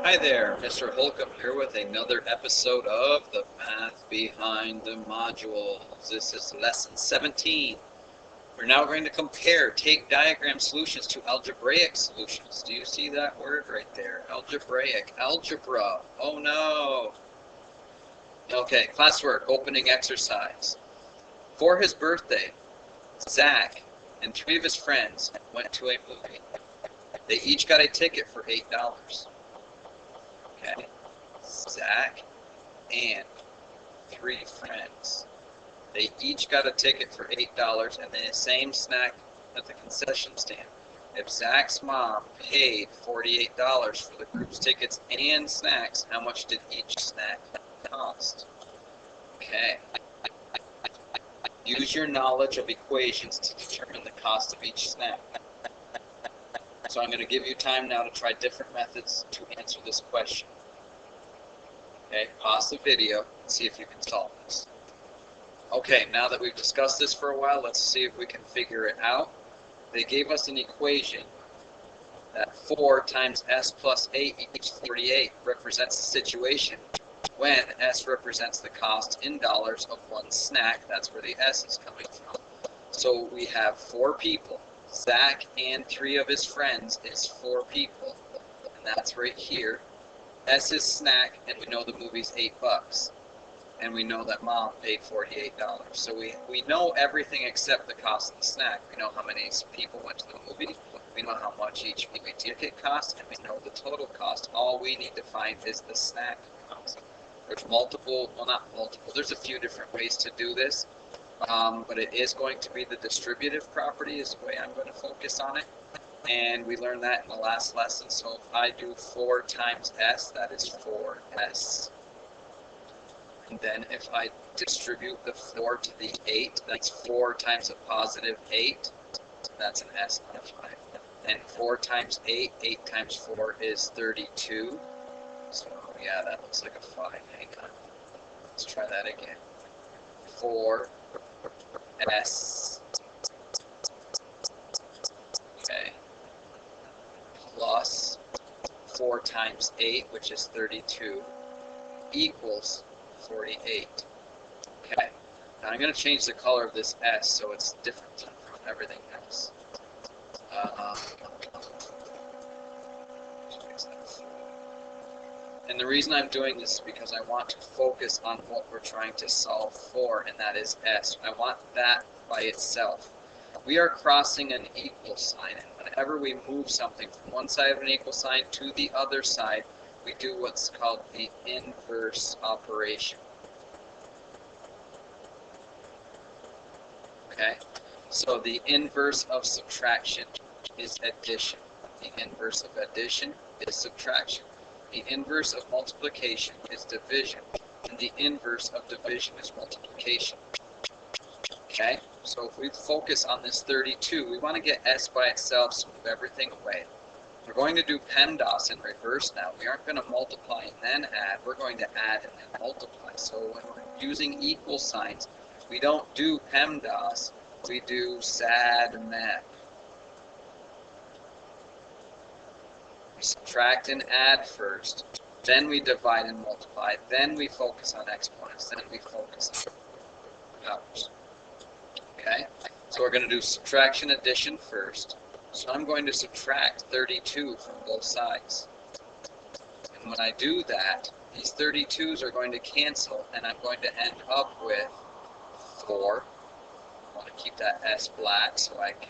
Hi there, Mr. Holcomb here with another episode of the Math Behind the Modules. This is lesson 17. We're now going to compare take diagram solutions to algebraic solutions. Do you see that word right there? Algebraic, algebra. Oh no. Okay, classwork, opening exercise. For his birthday, Zach and 3 of his friends went to a movie. They each got a ticket for $8. Okay, Zach and 3 friends. They each got a ticket for $8 and then the same snack at the concession stand. If Zach's mom paid $48 for the group's tickets and snacks, how much did each snack cost? Okay. Use your knowledge of equations to determine the cost of each snack. So I'm going to give you time now to try different methods to answer this question. Okay, pause the video and see if you can solve this. Okay, now that we've discussed this for a while, let's see if we can figure it out. They gave us an equation that 4 times s plus 8 equals 48 represents the situation when s represents the cost in dollars of one snack. That's where the s is coming from. So we have 4 people. Zach and 3 of his friends is 4 people, and that's right here. S is snack, and we know the movie's $8, and we know that mom paid $48. So we know everything except the cost of the snack. We know how many people went to the movie, we know how much each movie ticket cost, and we know the total cost. All we need to find is the snack cost. There's multiple, well not multiple, there's a few different ways to do this. But it is going to be the distributive property is the way I'm going to focus on it. And we learned that in the last lesson. So if I do 4 times s, that is 4s. And then if I distribute the 4 to the 8, that's 4 times a positive 8. That's an s, not a 5. And 4 times 8, 8 times 4 is 32. So yeah, that looks like a 5. Hang on. Let's try that again. 4 S, okay, plus 4 times 8, which is 32, equals 48. Okay, now I'm going to change the color of this S so it's different from everything else. And the reason I'm doing this is because I want to focus on what we're trying to solve for, and that is S. I want that by itself. We are crossing an equal sign, and whenever we move something from one side of an equal sign to the other side, we do what's called the inverse operation. Okay? So the inverse of subtraction is addition. The inverse of addition is subtraction. The inverse of multiplication is division, and the inverse of division is multiplication. Okay, so if we focus on this 32, we want to get s by itself, so move everything away. We're going to do PEMDAS in reverse now. We aren't going to multiply and then add, we're going to add and then multiply. So when we're using equal signs, we don't do PEMDAS, we do SAD/MEP. We subtract and add first, then we divide and multiply, then we focus on exponents, then we focus on powers. Okay, so we're going to do subtraction addition first. So I'm going to subtract 32 from both sides. And when I do that, these 32s are going to cancel, and I'm going to end up with 4. I want to keep that S black so I can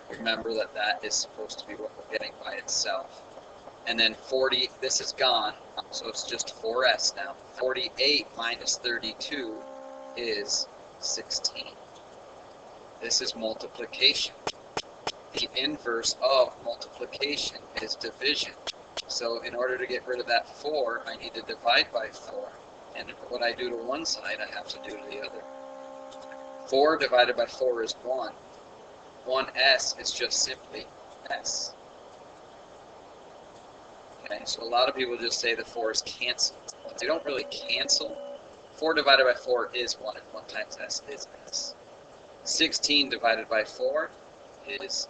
remember that that is supposed to be what we're getting by itself. And then 40, this is gone, so it's just 4s now. 48 minus 32 is 16. This is multiplication. The inverse of multiplication is division. So in order to get rid of that 4, I need to divide by 4. And what I do to one side, I have to do to the other. 4 divided by 4 is 1. 1s is just simply s. Okay, so a lot of people just say the 4's canceled. Well, they don't really cancel. 4 divided by 4 is 1, and 1 times s is s. 16 divided by 4 is,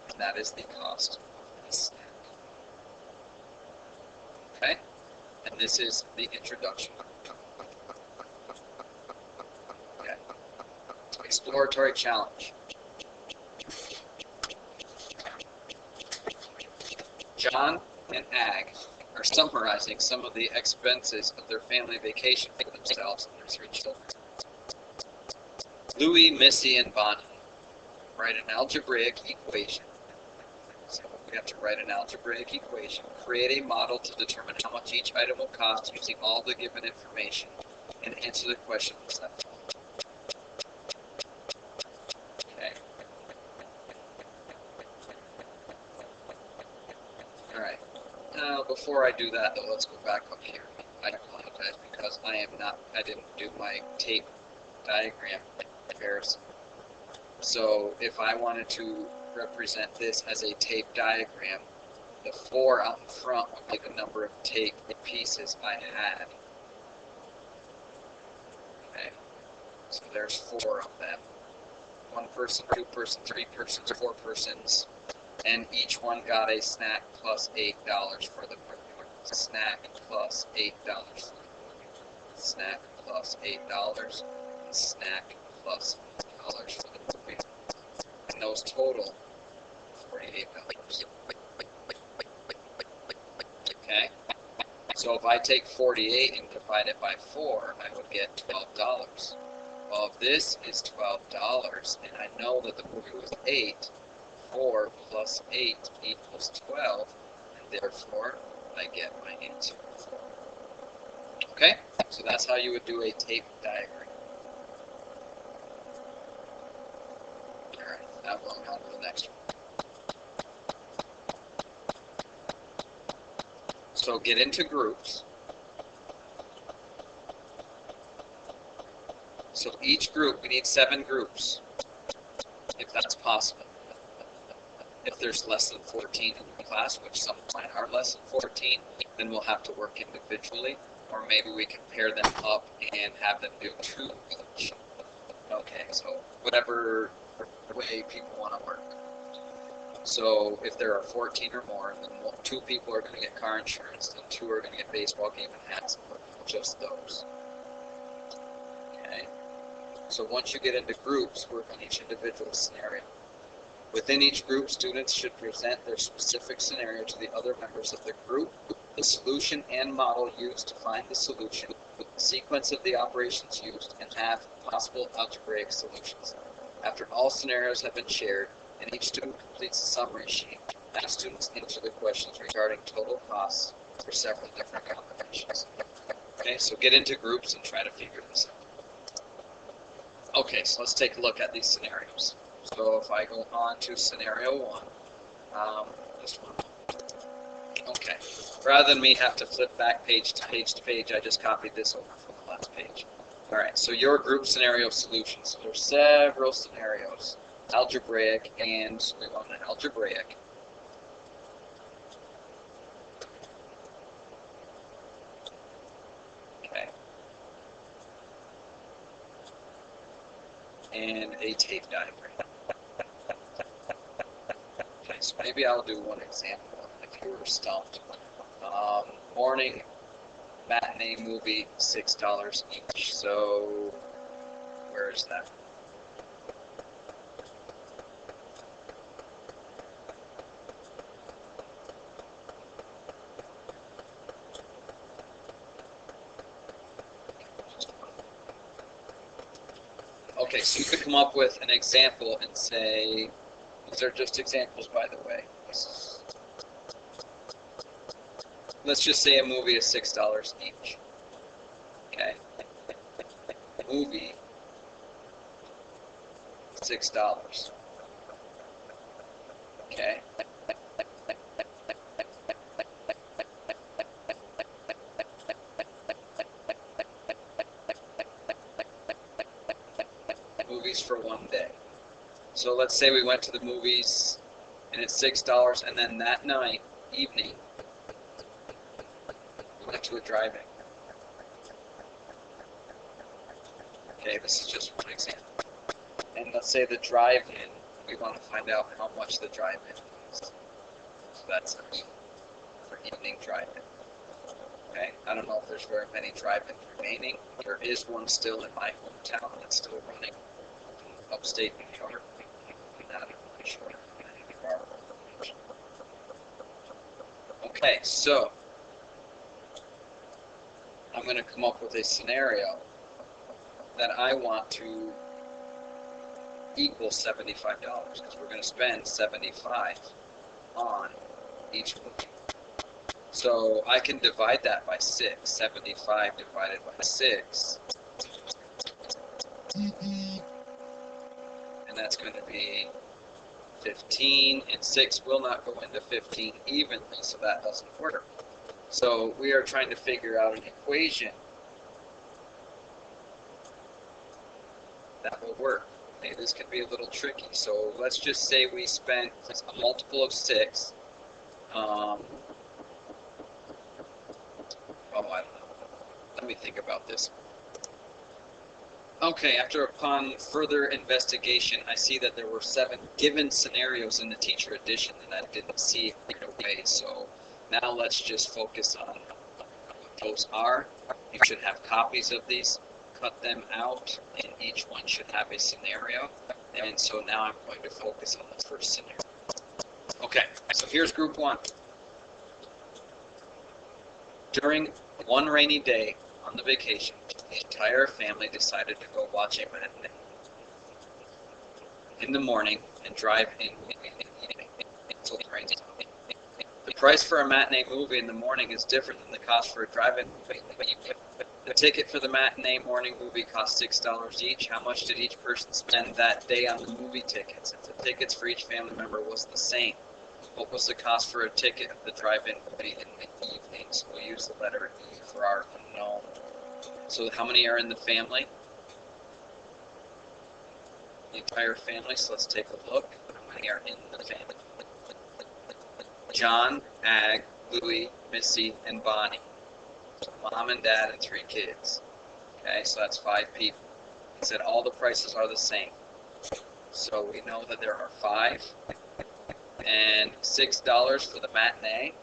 and that is the cost of the snack. Okay? And this is the introduction. Okay. Exploratory challenge. John and Ag are summarizing some of the expenses of their family vacation for themselves and their 3 children. Louis, Missy, and Bonnie write an algebraic equation. So we have to write an algebraic equation, create a model to determine how much each item will cost using all the given information, and answer the question themselves. Okay. Alright. Now, before I do that, though, let's go back up here. I apologize because I didn't do my tape diagram comparison. So if I wanted to represent this as a tape diagram, the 4 out in front would be the number of tape pieces I had. Okay, so there's 4 of them. 1 person, 2 persons, 3 persons, 4 persons, and each one got a snack plus $8 for the snack plus $8 for the snack plus $8 and snack plus $8 for the movie. And those total $48. Okay, so if I take 48 and divide it by 4, I would get $12. Well, if this is $12, and I know that the movie was 8, 4 plus 8 equals 12, and therefore I get my answer. Okay, so that's how you would do a tape diagram. Alright, now going on to the next one. So get into groups. So each group, we need 7 groups, if that's possible. If there's less than 14 in your class, which some are less than 14, then we'll have to work individually, or maybe we can pair them up and have them do 2 each. Okay, so whatever way people want to work. So if there are 14 or more, then 2 people are going to get car insurance, and 2 are going to get baseball game and hats, just those. Okay. So once you get into groups, work on each individual scenario. Within each group, students should present their specific scenario to the other members of the group, the solution and model used to find the solution, the sequence of the operations used, and have possible algebraic solutions. After all scenarios have been shared, and each student completes a summary sheet, the students answer the questions regarding total costs for several different combinations. Okay, so get into groups and try to figure this out. Okay, so let's take a look at these scenarios. So if I go on to scenario 1, this one. Okay, rather than me have to flip back page to page, I just copied this over from the last page. All right, so your group scenario solutions. So there's several scenarios, algebraic, and we want an algebraic. Okay. And a tape diagram. Okay, so maybe I'll do one example if you were stumped. Morning matinee movie, $6 each. So where is that? Okay, so you could come up with an example and say, these are just examples, by the way. Let's just say a movie is $6 each. Okay. Movie, $6. Okay. Movies for one day. So let's say we went to the movies and it's $6, and then that night, evening, we went to a drive-in. Okay, this is just one example. And let's say the drive-in, we want to find out how much the drive-in is. So that's it for evening drive-in. Okay, I don't know if there's very many drive-ins remaining. There is one still in my hometown that's still running, upstate New York. Not really sure. Okay, so I'm going to come up with a scenario that I want to equal $75 because we're going to spend 75 on each movie. So I can divide that by 6. 75 divided by 6. And that's going to be 15. And 6 will not go into 15 evenly, so that doesn't work. So we are trying to figure out an equation that will work. Okay, this can be a little tricky. So let's just say we spent a multiple of 6. Oh, I don't know. Let me think about this. Okay, upon further investigation, I see that there were 7 given scenarios in the teacher edition that I didn't see right away. So now let's just focus on what those are. You should have copies of these. Cut them out, and each one should have a scenario. And so now I'm going to focus on the first scenario. Okay, so here's group 1. During one rainy day on the vacation, the entire family decided to go watch a matinee in the morning and drive in until it rains. The price for a matinee movie in the morning is different than the cost for a drive-in movie. The ticket for the matinee morning movie cost $6 each. How much did each person spend that day on the movie tickets? If the tickets for each family member was the same, what was the cost for a ticket of the drive-in movie in the evening? So we'll use the letter E for our unknown. So how many are in the family? The entire family. So let's take a look. How many are in the family? John, Ag, Louie, Missy, and Bonnie. So mom and dad and 3 kids. Okay, so that's 5 people. It said all the prices are the same. So we know that there are 5. And $6 for the matinee,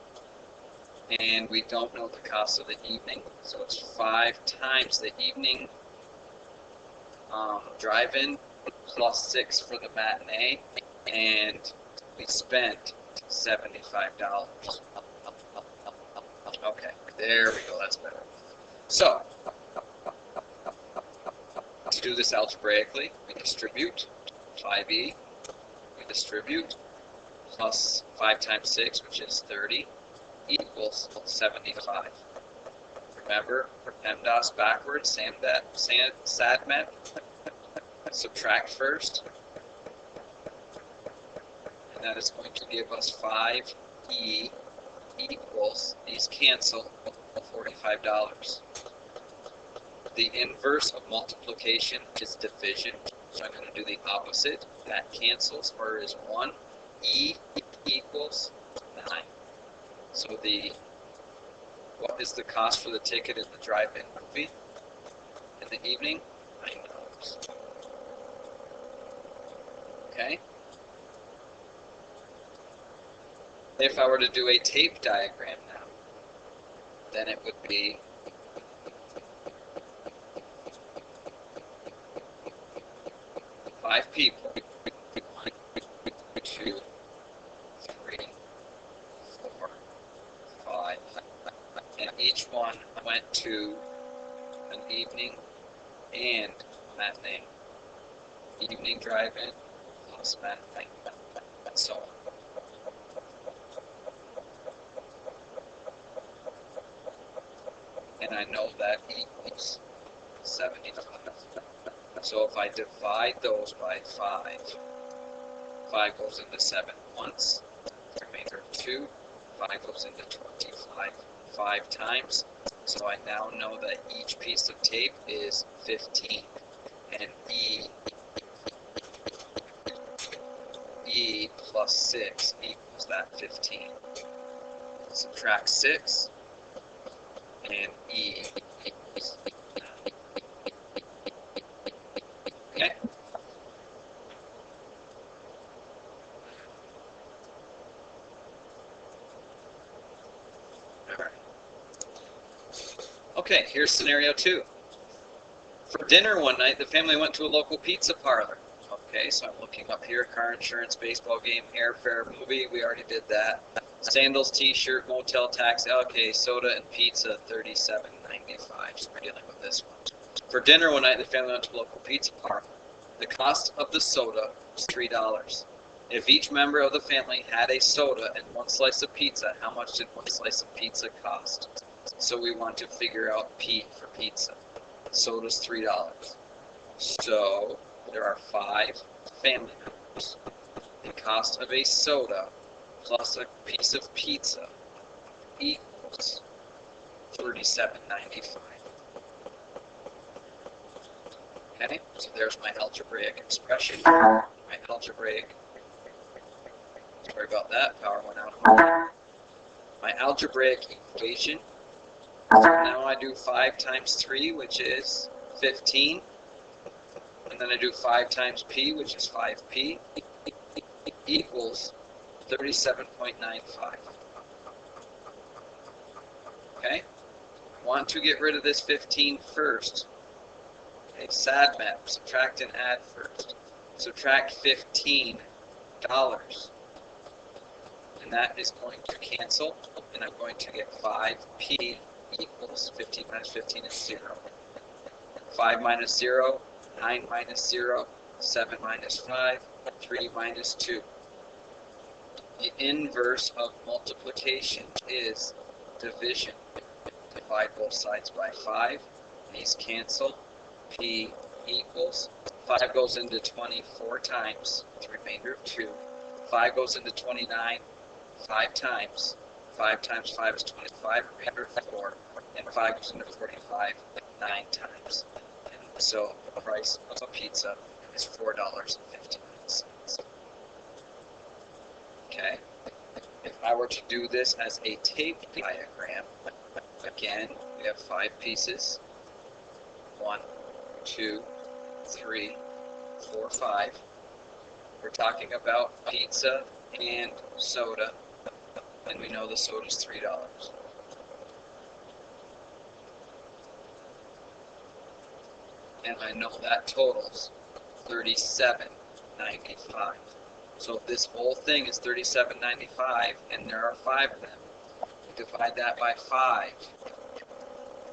and we don't know the cost of the evening, so it's 5 times the evening drive-in plus 6 for the matinee, and we spent $75. Okay, there we go, that's better. So, to do this algebraically, we distribute 5e, we distribute plus 5 times 6, which is 30, equals 75. Remember, PEMDAS backwards, SADMET, subtract first, and that is going to give us 5e equals, these cancel, $45. The inverse of multiplication is division, so I'm going to do the opposite. That cancels, or is 1. E equals 9. So what is the cost for the ticket in the drive-in movie in the evening? $9. Okay? If I were to do a tape diagram now, then it would be five people. 1, 2, 3, 4, 5. And each one went to an evening and matinee. Evening drive-in plus matinee. And so on. And I know that equals 75. So if I divide those by 5, 5 goes into 7 once, remainder of 2, 5 goes into 25 5 times. So I now know that each piece of tape is 15. And E plus 6 equals that 15. Subtract 6, and E equals 9. Okay? Alright. Okay, here's scenario 2. For dinner one night, the family went to a local pizza parlor. Okay, so I'm looking up here, car insurance, baseball game, airfare, movie, we already did that. Sandals, t-shirt, motel tax, okay, soda and pizza, $37.95. So we're dealing with this one. For dinner one night, the family went to a local pizza parlor. The cost of the soda was $3. If each member of the family had a soda and one slice of pizza, how much did one slice of pizza cost? So we want to figure out P for pizza. Soda's $3. So there are 5 family members. The cost of a soda plus a piece of pizza equals $37.95. Okay, so there's my algebraic expression. My algebraic, sorry about that, power went out. My algebraic equation. So now I do 5 times 3, which is 15. And then I do 5 times P, which is 5P, equals 37.95. Okay? Want to get rid of this 15 first. Okay, sad map, subtract and add first. Subtract $15. And that is going to cancel, and I'm going to get 5P equals 15 minus 15 is 0. 5 minus 0, 9 minus 0, 7 minus 5, 3 minus 2. The inverse of multiplication is division. Divide both sides by 5. These cancel. P equals 5 goes into 24 times, the remainder of 2. 5 goes into 29 5 times. 5 times 5 is 25, remainder of 4. And 5 goes into 45 9 times. And so the price of a pizza is $4.59. Okay. If I were to do this as a tape diagram, again, we have 5 pieces. 1, 2, 3, 4, 5. We're talking about pizza and soda, and we know the soda's $3. And I know that totals $37.95. So if this whole thing is $37.95, and there are 5 of them, we divide that by 5,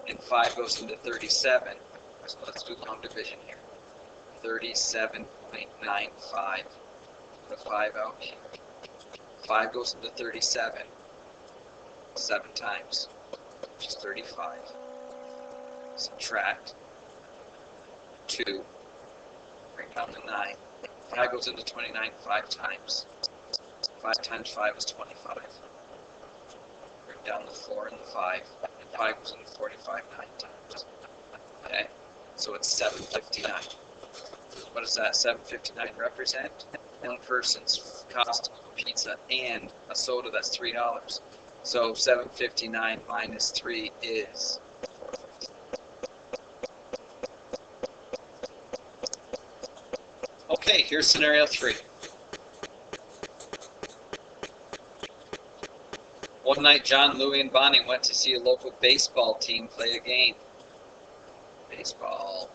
and 5 goes into 37. So let's do long division here. 37.95. Put a 5 out here. 5 goes into 37 7 times, which is 35. Subtract 2. Bring down the 9. 5 goes into 29 5 times. 5 times 5 is 25. Bring down the 4 and the 5. And 5 goes into 45 9 times. Okay? So it's 759. What does that 759 represent? One person's cost of pizza and a soda, that's $3. So 759 minus 3 is okay, here's scenario 3. One night, John, Louie, and Bonnie went to see a local baseball team play a game. Baseball.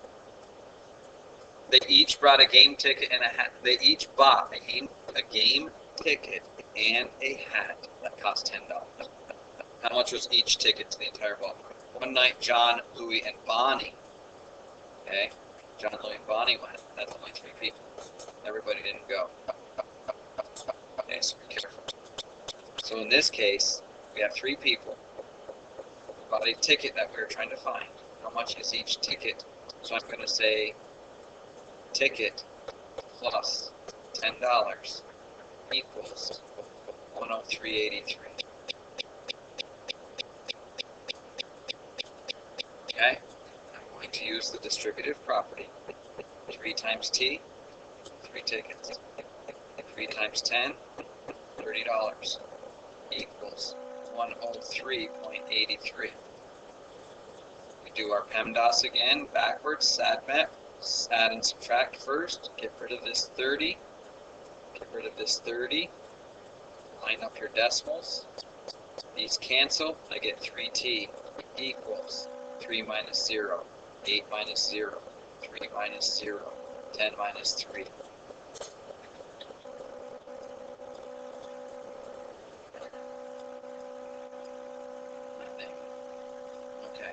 They each brought a game ticket and a hat. They each bought a game ticket and a hat that cost $10. How much was each ticket to the entire ball? One night, John, Louie, and Bonnie. Okay, John, Louie, and Bonnie went. That's only 3 people. Everybody didn't go. Okay, so be careful. So in this case, we have 3 people. We bought a ticket that we were trying to find. How much is each ticket? So I'm going to say ticket plus $10 equals $103.83. Okay, I'm going to use the distributive property. 3 times T, 3 tickets. 3 times 10, $30 equals 103.83. We do our PEMDAS again, backwards, SADMAP. Add and subtract first. Get rid of this 30. Get rid of this 30. Line up your decimals. These cancel. I get 3t equals 3 minus 0, 8 minus 0, 3 minus 0, 10 minus 3. Nothing. Okay.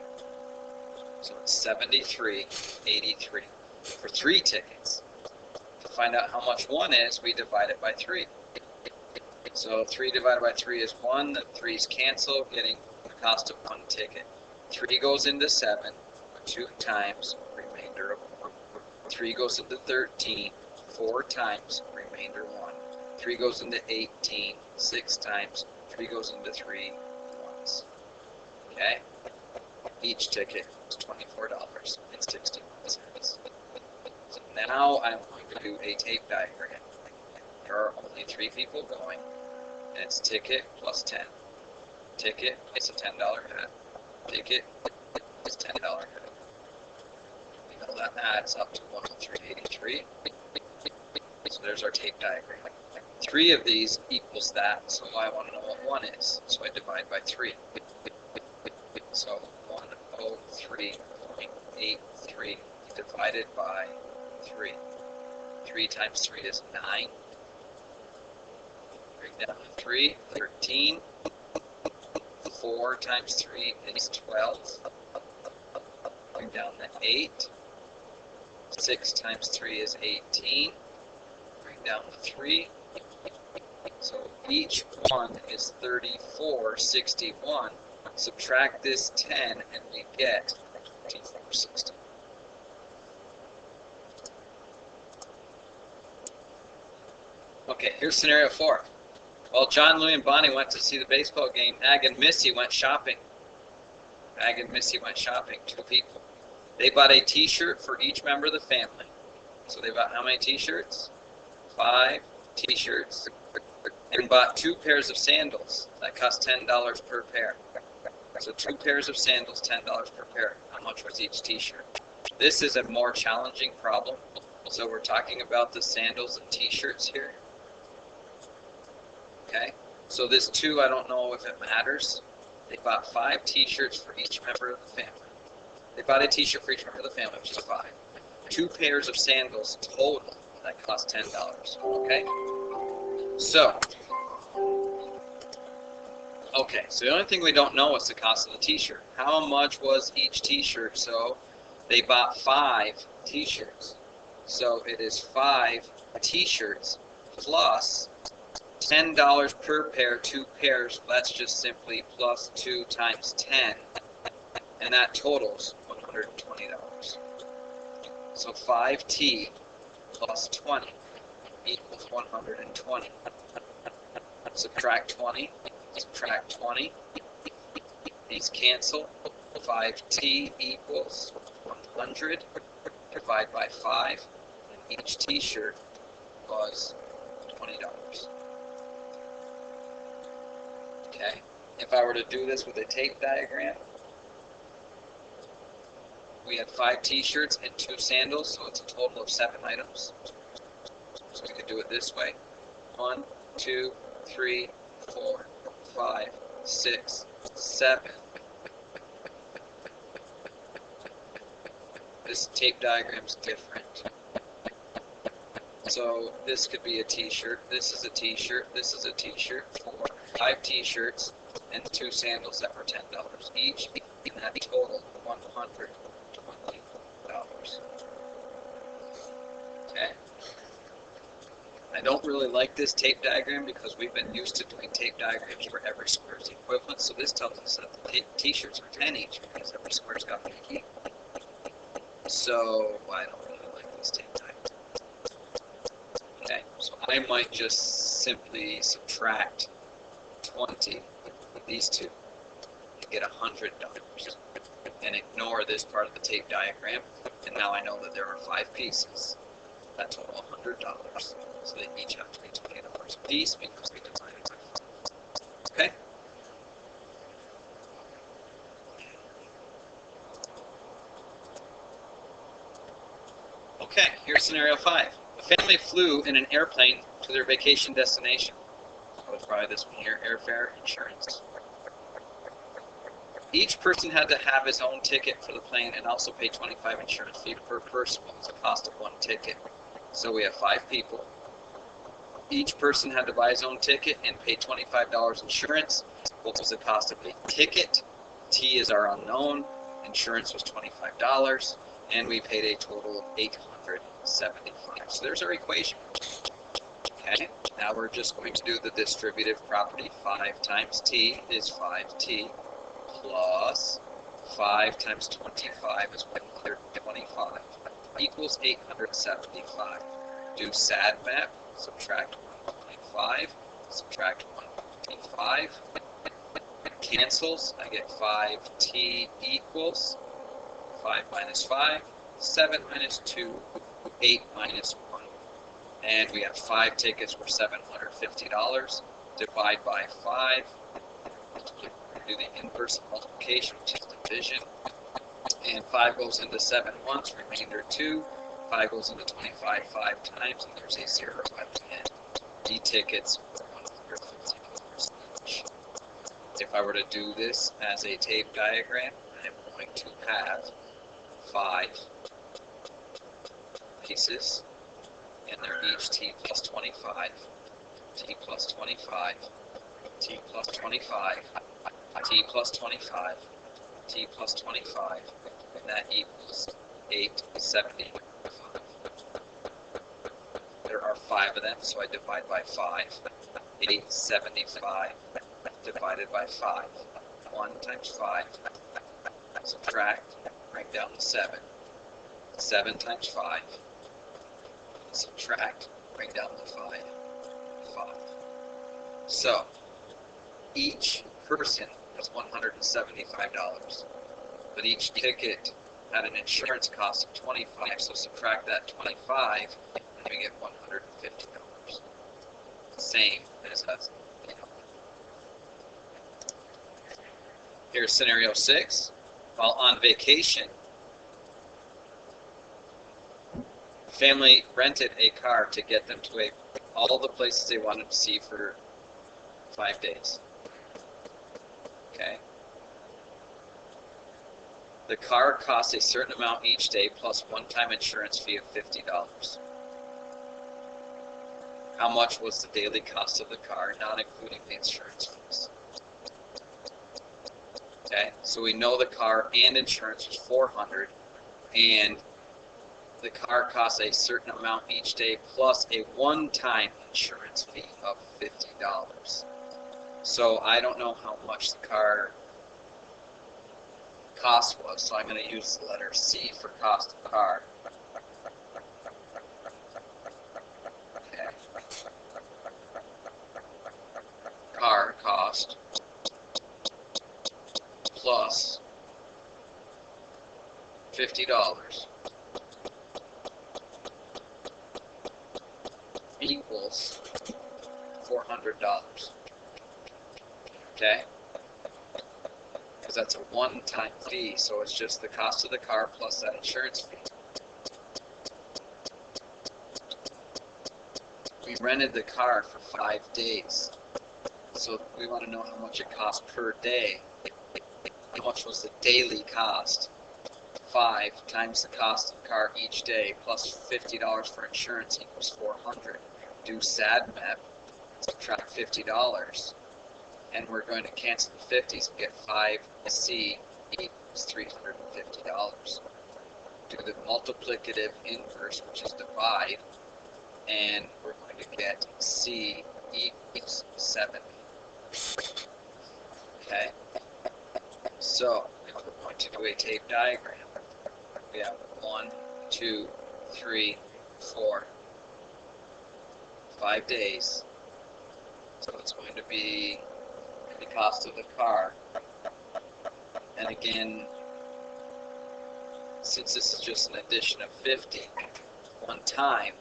So it's 73, 83 for 3 tickets. To find out how much 1 is, we divide it by 3. So 3 divided by 3 is 1. The 3's cancel, getting the cost of 1 ticket. 3 goes into 7, 2 times, remainder of 1. 3 goes into 13, 4 times, remainder 1. 3 goes into 18, 6 times, 3 goes into 3 once. Okay? Each ticket is $24.61. So now I'm going to do a tape diagram. There are only 3 people going, and it's ticket plus 10. Ticket is a $10 head. Ticket is $10 head. We know that adds up to 103.83. So there's our tape diagram. 3 of these equals that, so I want to know what 1 is. So I divide by 3. So 103.83 divided by 3. 3 times 3 is 9. Bring down the 3, 13. 4 times 3 is 12. Bring down the 8. 6 times 3 is 18. Bring down the 3. So each one is 34.61. Subtract this 10 and we get 24.60. Okay, here's scenario 4. Well, John, Louie, and Bonnie went to see the baseball game. Ag and Missy went shopping. Ag and Missy went shopping, 2 people. They bought a t-shirt for each member of the family. So they bought how many t-shirts? 5 t-shirts. And bought 2 pairs of sandals. That cost $10 per pair. So 2 pairs of sandals, $10 per pair. How much was each t-shirt? This is a more challenging problem. So we're talking about the sandals and t-shirts here. Okay, so this 2, I don't know if it matters. They bought 5 t-shirts for each member of the family. They bought a t-shirt for each member of the family, which is 5. 2 pairs of sandals total, that cost $10. Okay, so the only thing we don't know is the cost of the t-shirt. How much was each t-shirt? So they bought 5 t-shirts. So it is 5 t-shirts plus $10 per pair, 2 pairs. That's just simply plus 2 times 10. And that totals $120. So 5t plus 20 equals 120. Subtract 20. Subtract 20. These cancel. 5t equals 100. Divide by 5. And each t-shirt was $20. Okay. If I were to do this with a tape diagram, we had 5 t-shirts and 2 sandals, so it's a total of 7 items. So we could do it this way. 1, 2, 3, 4, 5, 6, 7. This tape diagram's different. So this could be a t-shirt, this is a t-shirt, this is a t-shirt, 5 t-shirts, and 2 sandals that were $10 each, and that total $120. Okay. I don't really like this tape diagram because we've been used to doing tape diagrams where every square is equivalent, so this tells us that the t-shirts are 10 each because every square's got to be equal. So I don't really like this tape diagram. Okay, so I might just simply subtract 20 with these 2 to get $100 and ignore this part of the tape diagram, and now I know that there are 5 pieces that total $100, so they each have to be $20 a piece because we divided by 5. Okay? Okay, here's scenario 5. The family flew in an airplane to their vacation destination. So it's probably this one here, airfare, insurance. Each person had to have his own ticket for the plane and also pay $25 insurance fee per person. What was the cost of one ticket? So we have 5 people. Each person had to buy his own ticket and pay $25 insurance. What was the cost of a ticket? T is our unknown. Insurance was $25, and we paid a total of $875. So there's our equation. Okay, now we're just going to do the distributive property. 5 times t is 5t plus 5 times 25 is 125 equals 875. Do SAD map, subtract 125, subtract 125. It cancels, I get 5t equals 5 minus 5, 7 minus 2, 8 minus 1. And we have 5 tickets for $750. Divide by 5. Do the inverse of multiplication, which is division. And 5 goes into 7 once, remainder 2. 5 goes into 25 5 times, and there's a 0 at the end. D tickets for $150 each. If I were to do this as a tape diagram, I'm going to have 5 pieces, and they're each t plus 25, t plus 25, t plus 25, t plus 25, t plus 25, and that equals 875. There are 5 of them, so I divide by 5. 875 divided by 5. 1 times 5. Subtract, break down to 7. 7 times 5. Subtract, bring down to 5. 5. So, each person has $175, but each ticket had an insurance cost of $25, so subtract that 25, and we get $150. Same as us. Here's scenario 6. While on vacation, family rented a car to get them to all the places they wanted to see for 5 days. Okay. The car costs a certain amount each day plus one-time insurance fee of $50. How much was the daily cost of the car, not including the insurance fees? Okay, so we know the car and insurance was $400, and the car costs a certain amount each day plus a one-time insurance fee of $50. So I don't know how much the car cost was, so I'm going to use the letter C for cost of car. Okay. Car cost plus $50 equals $400. Okay? Because that's a one-time fee, so it's just the cost of the car plus that insurance fee. We rented the car for 5 days, so we want to know how much it cost per day. How much was the daily cost? 5 times the cost of the car each day plus $50 for insurance equals $400. Do SAD map, subtract $50, and we're going to cancel the 50s and get 5C equals $350. Do the multiplicative inverse, which is divide, and we're going to get C equals 70. Okay? So, we're going to do a tape diagram. We have 1, 2, 3, 4, 5 days. So it's going to be the cost of the car. And again, since this is just an addition of 50 one time,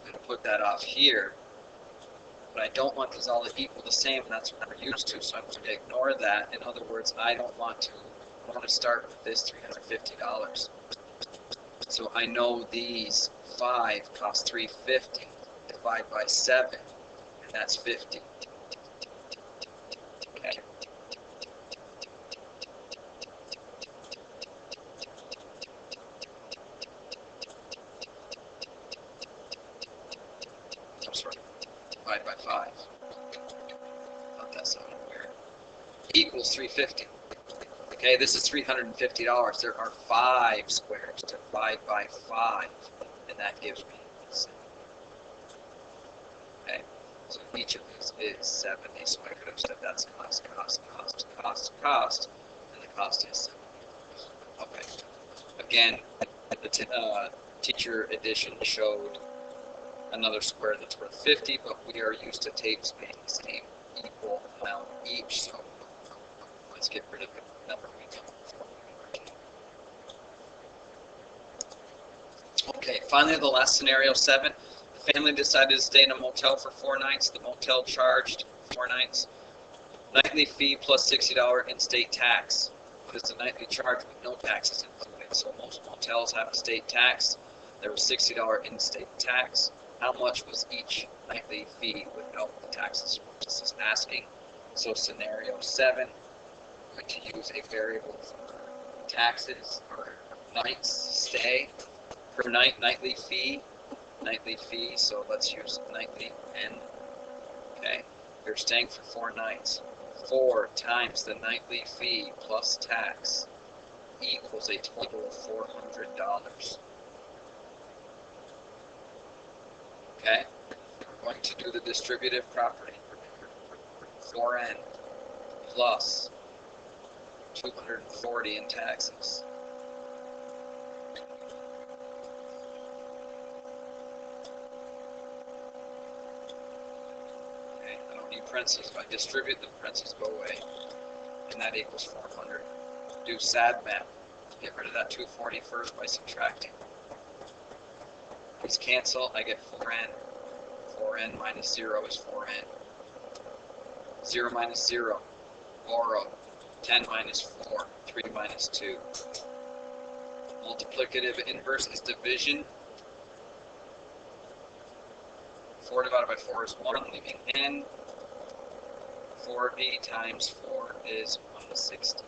I'm going to put that off here. But I don't want these all to equal the same, and that's what we're used to, so I'm going to ignore that. In other words, I want to start with this $350. So I know these 5 cost $350. Divide by 7, and that's 50. Okay. equals 350. Okay, this is $350. There are 5 squares. Divide by 5, and that gives me 7. Okay, so each of these is 70. So I could have said that's cost, and the cost is 70. Okay. Again, the teacher edition showed another square that's worth 50, but we are used to tapes being the same equal amount each, so let's get rid of the number we know. Okay, finally the last scenario, 7. The family decided to stay in a motel for 4 nights. The motel charged 4 nights. Nightly fee plus $60 in-state tax. It's a nightly charge with no taxes included. So most motels have a state tax. There was $60 in-state tax. How much was each nightly fee without the taxes? This is asking. So scenario 7, I'm going to use a variable for taxes or nights stay per night, nightly fee. So let's use nightly N. Okay, you're staying for 4 nights. 4 times the nightly fee plus tax equals a total of $400. Okay, we're going to do the distributive property. 4N plus 240 in taxes. Okay, I don't need parentheses. If I distribute, the parentheses go away. And that equals 400. Do SAD math. Get rid of that 240 first by subtracting. These cancel, I get 4N. 4N minus 0 is 4N. 0 minus 0, borrow. 10 minus 4, 3 minus 2. Multiplicative inverse is division. 4 divided by 4 is 1, leaving N. 4B times 4 is 160.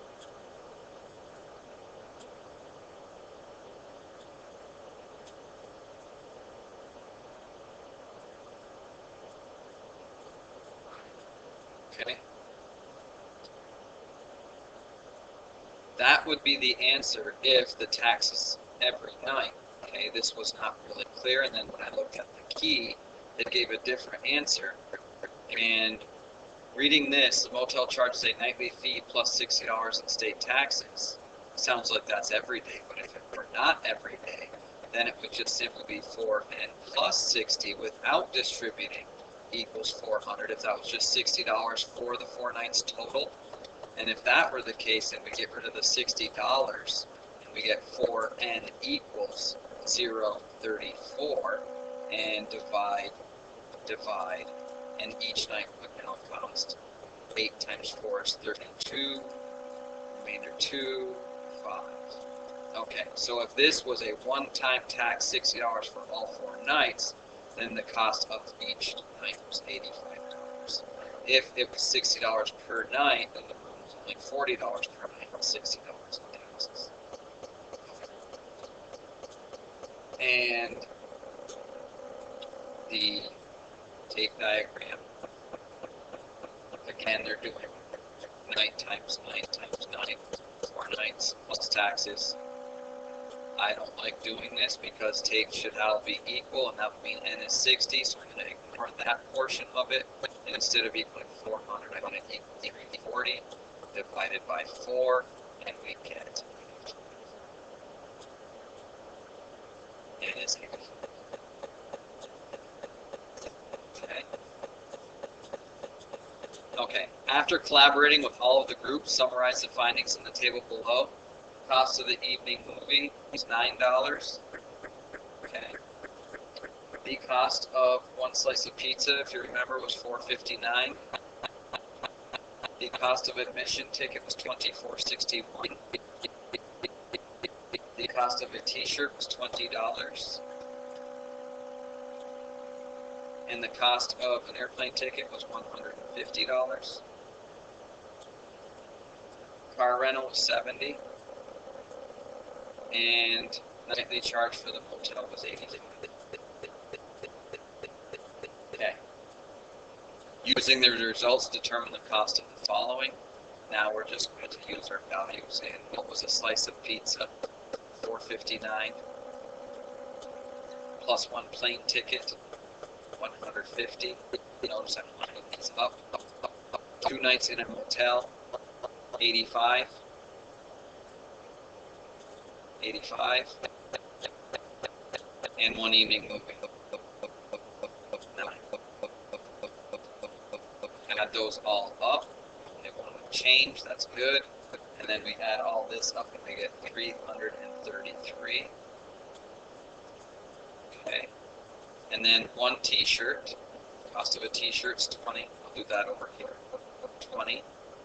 Okay. That would be the answer if the taxes every night. Okay, this was not really clear, and then when I looked at the key, it gave a different answer. And reading this, the motel charges a nightly fee plus $60 in state taxes. Sounds like that's every day, but if it were not every day, then it would just simply be 4N plus 60 without distributing equals 400 if that was just $60 for the 4 nights total. And if that were the case, then we get rid of the $60 and we get 4N equals 0.34 and divide, and each night would now cost 8 times 4 is 32, remainder 2, 5. Okay, so if this was a one-time tax, $60 for all 4 nights, then the cost of each night was $85. If it was $60 per night, then the room was only $40 per night, $60 in taxes. And the tape diagram, again, they're doing night times night times night, 4 nights plus taxes. I don't like doing this because tape should all be equal, and that would mean N is 60, so I'm going to ignore that portion of it. And instead of equaling 400, I'm going to equal 340 divided by 4, and we get N is 80. Okay. Okay. After collaborating with all of the groups, summarize the findings in the table below. Cost of the evening movie is $9. Okay. The cost of 1 slice of pizza, if you remember, was $4.59. The cost of admission ticket was $24.61. The cost of a T-shirt was $20. And the cost of an airplane ticket was $150. Car rental was $70. And nightly charge for the motel was $80. Okay. Using the results, determine the cost of the following. Now we're just going to use our values. And what was a slice of pizza? $4.59. Plus one plane ticket, $150. Notice I'm lining these up. 2 nights in a motel, $85. And 1 evening movie. Add those all up. They want to change, that's good. And then we add all this up and we get 333. Okay. And then 1 t-shirt. Cost of a t-shirt is 20. I'll do that over here. 20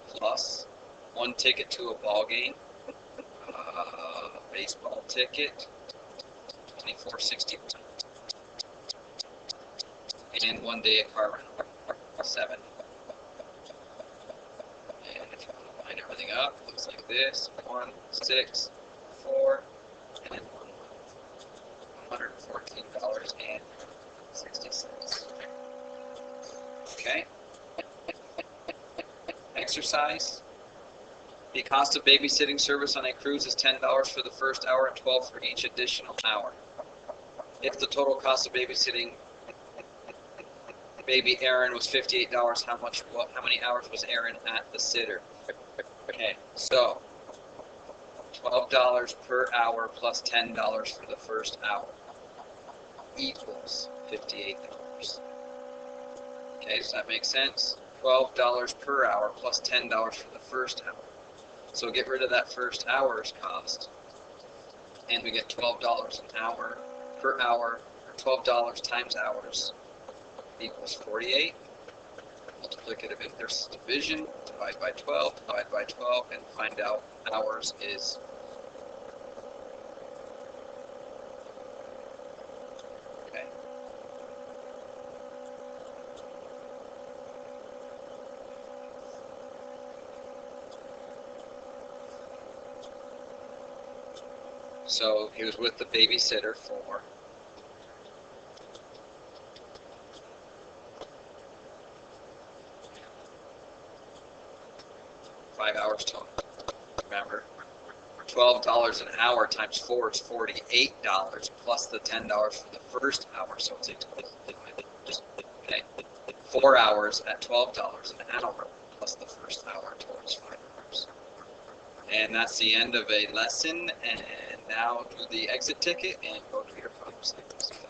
plus 1 ticket to a ball game. Baseball ticket. 24.60. And 1 day at car rental. 7. And if you want to line everything up, it looks like this: 1, 6, 4, and $114.60. Okay. Exercise. The cost of babysitting service on a cruise is $10 for the first hour and $12 for each additional hour. If the total cost of babysitting baby Aaron was $58, how many hours was Aaron at the sitter? Okay, so $12 per hour plus $10 for the first hour equals $58. Okay, does that make sense? $12 per hour plus $10 for the first hour. So get rid of that first hour's cost, and we get $12 an hour per hour, or $12 times hours equals 48. Multiplicative inverse division, divide by 12, and find out hours is okay. So he was with the babysitter for 5 hours total. Remember, $12 an hour times 4 is $48 plus the $10 for the first hour. So it's okay. 4 hours at $12 an hour plus the first hour total is 5 hours. And that's the end of a lesson. And now do the exit ticket and go to your conversations.